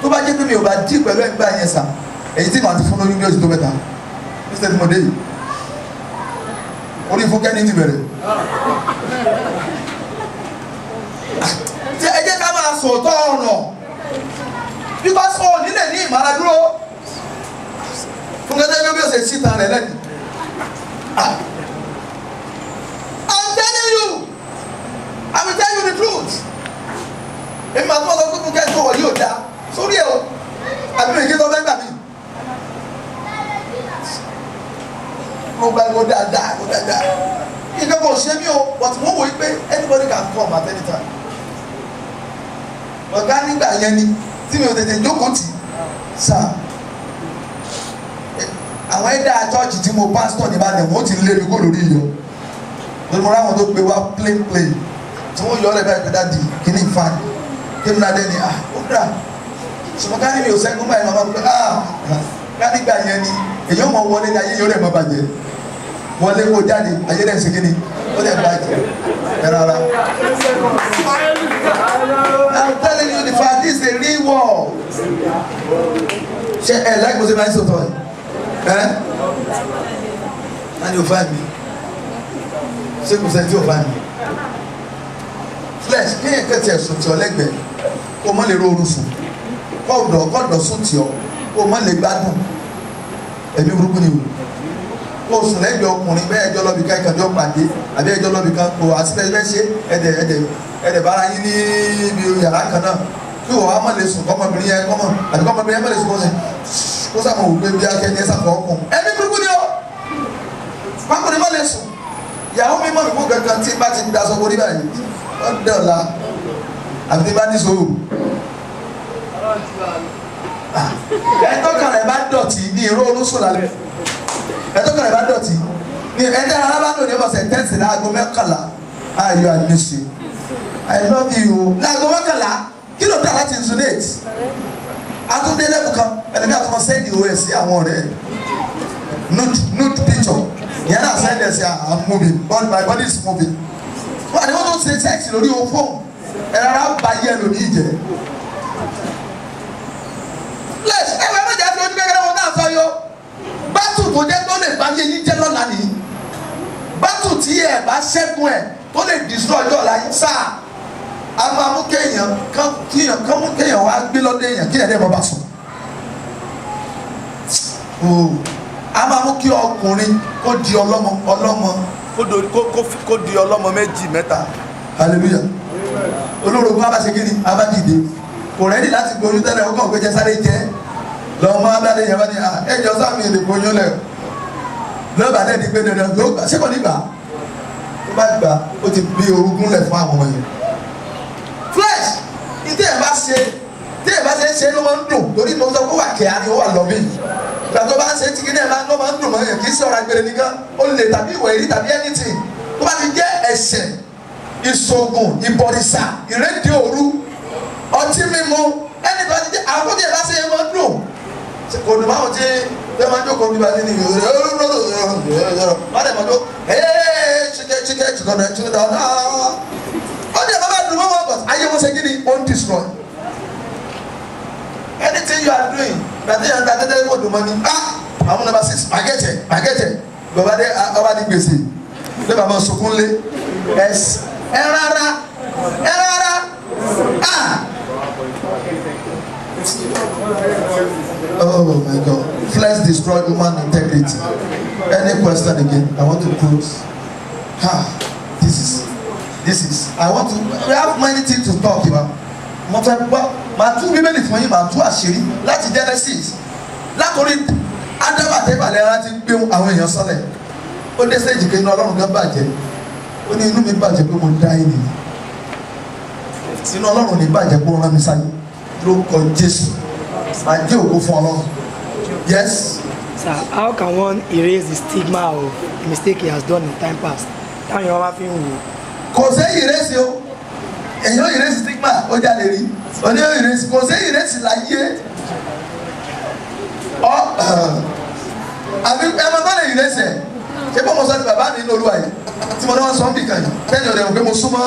Tó bá jẹ́ pé mi ò bá dì pẹ̀lú ẹgbẹ́ yẹn sà, èyí tí màá ti fún lóyún bí oṣù tó mẹ́ta. Mr. Timothy yìí. Orí fún kẹ́ni ti bẹ̀rẹ̀. Ẹ jẹ́ ká máa sòótọ́ ọ̀rọ̀. Because o nílẹ̀ ní ìmáradúró. Fún kẹ́tẹ́ bí ó ṣe síta rẹ̀ lẹ́nu. I'm telling you, I will tell you the truth. Èmi máa tó ọ̀sán tó kún kẹ́sì tó wọ̀ yóò dá sórí ẹ̀ o. Àbí mi kí tó fẹ́ gbà mí. Mo gba ẹ̀kọ́ dáadáa, ẹ̀kọ́ dáadáa. Ìgbẹ́ kò ṣe mí o, but mo wò ó pé anybody can come at any time. Ọ̀gá nígbà yẹn ni tí mi ò tètè jókòó tì sá. Àwọn ẹ̀dá chọ́ọ̀chì tí mo pásítọ̀ níbàdàn wọ́n ti lé mi kó lórí iyọ̀. Lórí mo ráwọn tó gbé wá plain tí wọ́n yọ ọ́ lẹ́bàá ìpẹ́dá di kíní fan. Kémi náà dẹ́ni ó dà. Ṣùgbọ́n ká ní mi ò sẹ́gun báyìí màmá pé ká nígbà yẹn ni èyàn mọ̀ wọlé ní ayé yóò rẹ̀ mọ́ bàjẹ́. Wọlé kó jáde ayé rẹ̀ ṣe kíni ó lẹ̀ bàjẹ́. Ẹ rárá. I'm telling you the fact this is a real war. Ṣé ẹ láì mo ṣe máa ń sọ̀tọ̀ ẹ̀? Nani ò fà mí? Ṣé kò sẹ́ni tí ò fà mí? Flesh kéèyàn kẹ́tì ẹ̀sùn tí ọ lẹ́gbẹ̀ẹ́ kó mọ́ lè rọrùn sùn kọ́ọ̀dọ̀ sùn tí ọ kó mọ́ lè gbádùn ẹ̀mí burúkú ni o. Kó sùn lẹ́gbẹ̀ẹ́ ọkùnrin bẹ́ẹ̀ ẹjọ́ lọ́bì kan ìkànjọ́ pàdé àbí ẹjọ́ lọ́bì kan kò àtìlẹ́yìn bẹ́ẹ̀ ṣe ẹ̀dẹ̀ bára yín ní ibi yàrá kan náà kí wọ́n á mọ̀ lè sùn kọ́mọbìnrin yẹn àbí kọ́mọbìnrin yẹn mọ̀ lè sùn kọ́sẹ̀ kó sábà wò pé bí akẹ́ni ẹ̀sà fọ́ ọkùn ẹ̀mí burúkú ni ó pákùnrin mọ̀ lè sùn ìyàwó mi mọ̀ nípò kankan tí bá ti ń daṣọ borí báyìí ó dọ̀la àbí tí bá ní sòwò ẹ̀tọ́kàn rẹ̀ bá dọ̀tí ní ìró olóṣù lálẹ́ ẹ̀tọ́kàn rẹ̀ bá dọ̀tí ní ẹ̀dá alábàdàn ní ọ̀sẹ̀ tẹ́sí láago mẹ́kànlá ayọ̀ àdìsí I love you láago mẹ́kànlá kí ló dé láti insulate àtúndé lẹ́bù kan ẹ̀lẹ́mí àtúmọ̀ sẹ́ndì òwe sí àwọn ọ̀rẹ́ nude picture ìyẹn náà sẹ́ndì ẹ̀ sí I'm moving my body is moving wọ́n àdéhùn tó ṣe sex lórí o fóònù ẹ̀rọ bá yẹ lórí ìjẹ́ flesh ẹ̀wọ̀n ẹ̀mọ̀ jẹ́ fi ojú kékeré wọn náà sọ yó bátù tó jẹ́ tó lè bá yé yín jẹ́ lọ́la nìyí bátù tí ẹ̀ bá ṣẹ́gun ẹ̀ tó lè destroy ọjọ́ ọ̀la yín sáà a máa mú kéèyàn kán mú kéèyàn wá gbé lọ́dọ̀ èèyàn kéèyàn dẹ̀ mọ́ bá sùn. A máa mú kí ọkùnrin kó di ọlọ́mọ kó di ọlọ́mọ méjì mẹ́ta. Hallelujah. Olórogún abáṣe kí ni abádìde kò rẹ́dí láti gbóyún tẹ́lẹ̀ ó kàn pé jẹ́ sáré jẹ́ lọ́mọ abáde yẹn bá ní ẹjọ́ sáàmì èdè gbóyún lẹ̀ lọ́ba dẹ́ di pé dandan yóò gbà ṣé kò ní gbà tó bá gbà ó ti bí orogún lẹ̀ fún àwọn ọmọ yẹn. Flesh ní tí ẹ̀ bá ṣe ló máa ń dùn torí mo sọ pé wà kẹ́hà ni ó wà lọ́bì ìgbà tó bá ń ṣe tìkí náà ló máa ń dùn mọ́ yẹn kì í ṣe ọ̀rọ̀ agbèrè nìkan ó lè tàbí ìwẹ̀ ìrí tàbí anything tó bá ti jẹ́ ẹ̀ṣẹ̀ ìṣògùn ìbọ̀rìṣà ìrédìí òru ọtí mímu ẹni tó ti jẹ́ àwọn tí ẹ̀ bá ṣe yẹn máa ń dùn kò dùn máa ti ẹ máa jókòó bí ba ti ní wọ́n dẹ̀ máa jó chicken ọ̀nà ọdún ẹ̀ bá dùn mọ́ wọn bọ̀ ayé wọn ṣe kí ni ó ń destroy anything you are doing gbàtí yẹn ń ta tẹ́tẹ́ kó dùn mọ́ ni àwọn nàbà sí spaghetti bàbá dé ọba ní gbèsè lé bàbá sunkún lé ẹ rárá oh my God, flesh destroy human integrity. Any question again? I want to close. This is I want to, we have many things to talk about. Mo fẹ́ gbọ́ màá tú bíbélì fún yín màá tú àṣírí láti Genesis látòrí Ádámù àti Éfà lẹ́yìn láti gbé àwọn èèyàn sọ́lẹ̀ ó dé stage kí inú Ọlọ́run gan bàjẹ́ ó ní inú mi bàjẹ́ pé mo dá yín nìyí inú Ọlọ́run ní bàjẹ́ pé ó rán mi sáyé lórúkọ Jésù màá jẹ́ ògo fún Ọlọ́run. Yes. Sir, how can one erase the stigma of the mistake he has done in time past? Táwọn èèyàn wá fi ń wò. Kò sí ìrẹsì o èyàn ìrẹsì stigma ó jáde rí òní ìrẹsì kò sí ìrẹsì láyé àbí ẹmọ bá lè ìrẹsì ẹ ṣé bọ́ mo sọ ní bàbá mi ní Olúwa yìí tí mo náà sọ ń bì kan yìí tẹ́lẹ̀ ọ̀dẹ̀ pé mo súnmọ́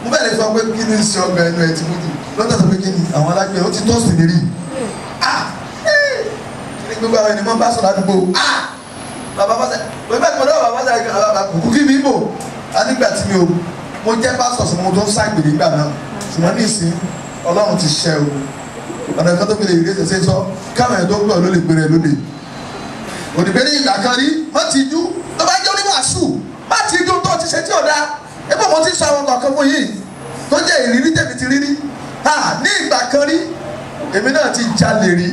mo bẹ̀rẹ̀ sọ pé kí ni ṣe ọgbà ẹnu ẹ̀ tí mo jù lọ́tọ̀ sọ pé kí ni àwọn alágbè ó ti tó sì lérí ní gbogbo àwọn ènìyàn bá sọ̀rọ̀ àdúgbò bàbá bá sẹ pé bẹ́ẹ̀ mo náà bàbá sẹ kùkú kí mi bò á nígbà tí mi ò mo jẹ́ pásítọ̀ sí mo tó ń ságbèrè gbà náà ṣùgbọ́n ní ìsín Ọlọ́run ti ṣẹ́ o ọ̀nà kan tó gbélé ìrẹsẹ̀ ṣe sọ káwọn ẹ̀ tó gbọ́ ló lè gbére lóde òdìgbé ní ìgbà kan rí má ti jú tó bá jẹ́ oníwàásù má ti jú tó ti ṣe tí ò dáa ebó mo ti sọ àwọn kọ̀ọ̀kan fún yìí tó jẹ́ ìrírí tèmi ti rírí ní ìgbà kan rí èmi náà ti jalè rí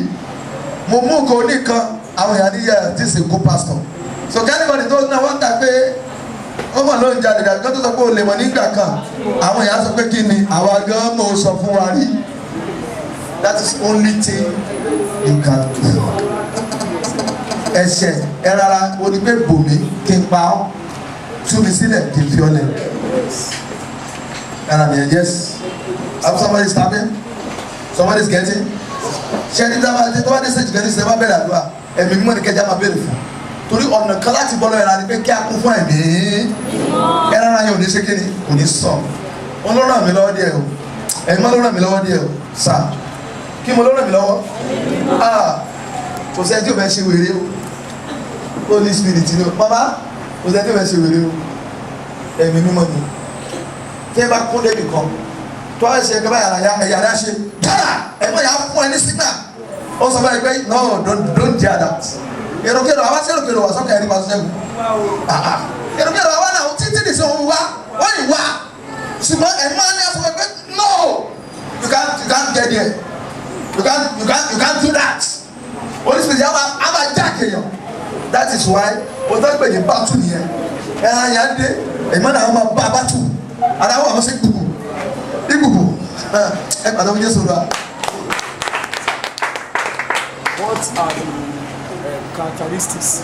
mo mú nǹkan oníkan àwọn èèyàn níyà tí sì kó pásítọ̀ so kẹ́nìkan tó náà wọ́n ta pé ó mọ̀ ló ń jalè dàbí kó tó sọ pé o lè mọ̀ nígbà kan àwọn èèyàn sọ pé kí ni àwa gan mo sọ fún wa rí that is only thing you can do ẹ̀ṣẹ̀ ẹ rárá o ní pé bòmí kí n pa ọ́ tú mi sílẹ̀ kí n fi ọ́ lẹ̀ and I'm yes have somebody stabbing somebody is getting ṣe ní dábàá tó bá dé stage gẹ́gẹ́ sẹ́wọ́n bẹ̀rẹ̀ àdúrà ẹ̀mí mímọ́ ni kẹjá máa bẹ̀rẹ̀ fún torí ọ̀nà kan láti bọ́ lọ́yẹ̀ láti pé kí a kún fún ẹ̀mí ẹ̀rọ ara yẹn ò ní ṣe kí ni kò ní sọ wọn ló ràn mí lọ́wọ́ díẹ̀ o ẹ̀mí máa ló ràn mí lọ́wọ́ díẹ̀ o sà kí mo ló ràn mí lọ́wọ́ kò sẹ́ni tí o fẹ́ ṣe wèrè o Holy Spirit ni o mama kò sẹ́ni tí o fẹ́ ṣe wèrè o ẹ̀mí mímọ́ ni tí ẹ bá kún débi kan tó a ṣe kaba ẹ̀yà rẹ̀ ṣe dára ẹ̀mọ́ yà á fún ẹ ní signal ó sọ fún ẹ pé no don't dare that èròkèrò àwa sí èròkèrò wà sọ́kà ẹ̀rí pàṣẹ ṣẹ́gun èròkèrò àwa náà títí ní sọ òun wá wọ́n yìí wá ṣùgbọ́n ẹ̀mọ́ ní ẹ̀fọ́ pé no you can't get there you can't do that Holy Spirit àbá jack èèyàn that is why o tó gbè ní bàtú nìyẹn ẹ̀hán yẹn dé ẹ̀mọ́ náà wọ́n máa bá bàtú àdáwọ̀ àwọn ṣe gbùgbù ìgbùgbù ẹ̀ pàdé oúnjẹ sọ̀rọ̀. What are the characteristics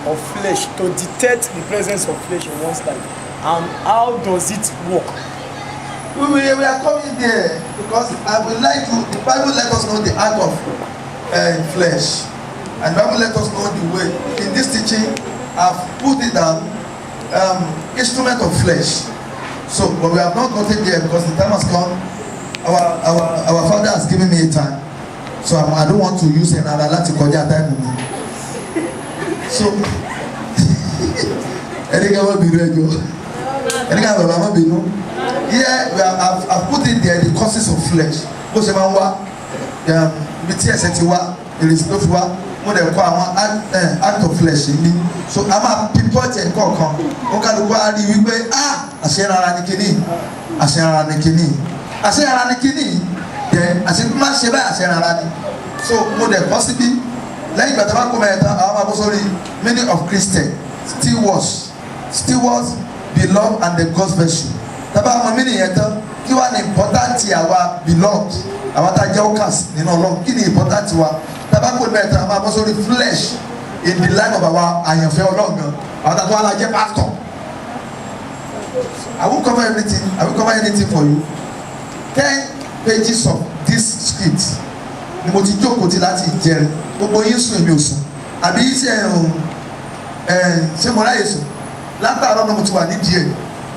of flesh to detect the presence of flesh in one's life, and how does it work? We are coming there because I would like to. The Bible let us know the art of flesh, and the Bible let us know the way. In this teaching, I've put it down, instrument of flesh. So, but we have not gotten there because the time has come. Our Father has given me a time, so I don't want to use another láti kọjá time mi. So, ẹni ká wọ́n bínú ẹjọ́, ẹni ká bàbá wọ́n bínú. Here we have I've put it there the causes of flesh. Bó ṣe máa ń wá ibi tí ẹ̀ṣẹ̀ ti wá èrèsì tó fi wá mo dẹ̀ kọ́ àwọn act of flesh ní so a máa pinpoint ẹ̀ kọ̀ọ̀kan ó kálukú á rí wípé àṣẹrara ni kíní àṣẹrara ni kíní àṣẹrara ni kíní dẹ̀ àṣẹ má ṣe báyìí àṣẹrara ni so mo dẹ̀ kọ́ síbí lẹ́yìn ìgbà tó bá kó mẹ́rin tán àwọn máa bó sórí meaning of Christian stewards beloved and the God's virtue tábà àwọn meaning yẹn tán kí wàá ní important àwa beloved àwọn tá a jẹ́ workers nínú Ọlọ́run kí ni important wa tábà kó mẹ́rin tán àwọn máa bó sórí flesh in the line of our àyànfẹ́ Ọlọ́run gan àwọn tá a tó wà lájẹ́ pastor I will cover anything for you 10 pages of this script ni mo ti jókòó ti láti jẹrin gbogbo yín sùn èmi ò sùn àbí ṣé mo ráyè sùn látàárọ̀ náà mo ti wà nídìí ẹ̀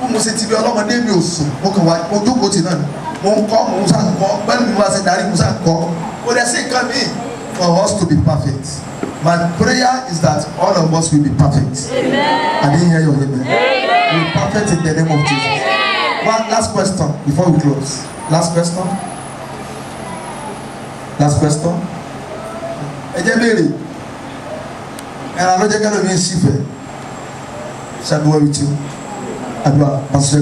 bó mo ṣe ti bí ọlọ́mọdé mi ò sùn mo kàn wá mo jókòó ti náà mo ń kọ́ mo ń sá ń kọ́ bẹ́ẹ̀ ni mo bá ṣe darí mo sá ń kọ́ kò dẹ̀ sí nǹkan míì for us to be perfect my prayer is that all of us will be perfect. Amen. I didn't hear your amen. Amen. We be perfect in the name of Jesus. Amen. One last question before we close. Last question. Ẹ jẹ́ béèrè ẹ̀rọ ló jẹ́ kẹ́lò mi ń ṣífẹ̀ ṣàdúrà with you àdúrà pàṣẹ.